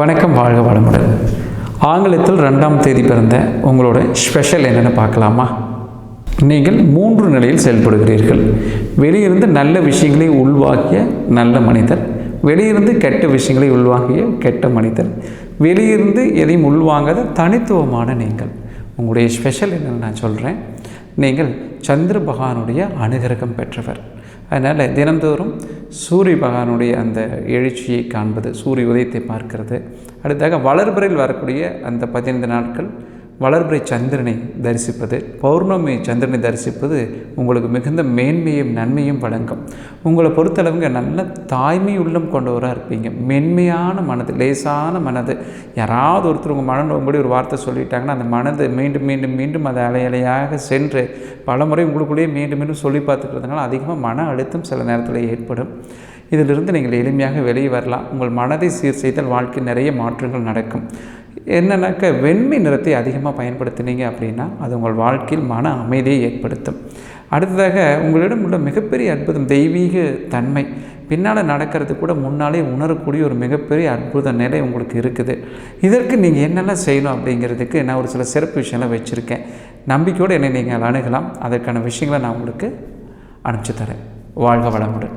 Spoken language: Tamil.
வணக்கம், வாழ்க வளமுடன். ஆங்கிலத்தில் 2ஆம் தேதி பிறந்த உங்களோட ஸ்பெஷல் என்னென்னு பார்க்கலாமா? நீங்கள் 3 நிலையில் செயல்படுகிறீர்கள். வெளியிருந்து நல்ல விஷயங்களை உள்வாங்கிய நல்ல மனிதர், வெளியிருந்து கெட்ட விஷயங்களை உள்வாங்கிய கெட்ட மனிதர், வெளியிருந்து எதையும் உள்வாங்காத தனித்துவமான நீங்கள். உங்களுடைய ஸ்பெஷல் என்னென்னு நான் சொல்கிறேன். நீங்கள் சந்திர பகவானுடைய அனுகிரகம் பெற்றவர். அதனால் தினந்தோறும் சூரிய பகவானுடைய அந்த எழுச்சியை காண்பது, சூரிய உதயத்தை பார்க்கிறது. அடுத்தாக வளர்பிறையில் வரக்கூடிய அந்த 15 நாட்கள் வளர்பிறை சந்திரனை தரிசிப்பது, பௌர்ணமி சந்திரனை தரிசிப்பது உங்களுக்கு மிகுந்த மேன்மையும் நன்மையும் வழங்கும். உங்களை பொறுத்தளவுங்க நல்ல தாய்மை உள்ளம் கொண்டவராக இருப்பீங்க. மென்மையான மனது, லேசான மனது. யாராவது ஒருத்தர் உங்கள் மனம் உங்களுடைய ஒரு வார்த்தை சொல்லிட்டாங்கன்னா அந்த மனது மீண்டும் மீண்டும் மீண்டும் அது அலையலையாக சென்று பல முறை உங்களுக்குள்ளேயே மீண்டும் மீண்டும் சொல்லி பார்த்துக்கிறதுனால அதிகமாக மன அழுத்தம் சில நேரத்தில் ஏற்படும். இதிலிருந்து நீங்கள் எளிமையாக வெளியே வரலாம். உங்கள் மனதை சீர் செய்தால் வாழ்க்கை நிறைய மாற்றங்கள் நடக்கும். என்னன்னாக்க வெண்மை நிறத்தை அதிகமாக பயன்படுத்தினீங்க அப்படின்னா அது உங்கள் வாழ்க்கையில் மன அமைதியை ஏற்படுத்தும். அடுத்ததாக உங்களிடம் உள்ள மிகப்பெரிய அற்புதம் தெய்வீக தன்மை. பின்னால் நடக்கிறது கூட முன்னாலே உணரக்கூடிய ஒரு மிகப்பெரிய அற்புத நிலை உங்களுக்கு இருக்குது. இதற்கு நீங்கள் என்னெல்லாம் செய்யணும் அப்படிங்கிறதுக்கு நான் ஒரு சில சிறப்பு விஷயம்லாம் வச்சுருக்கேன். நம்பிக்கையோடு என்னை நீங்கள் அணுகலாம். அதற்கான விஷயங்களை நான் உங்களுக்கு அனுப்பிச்சு தரேன். வாழ்க வளமுடன்.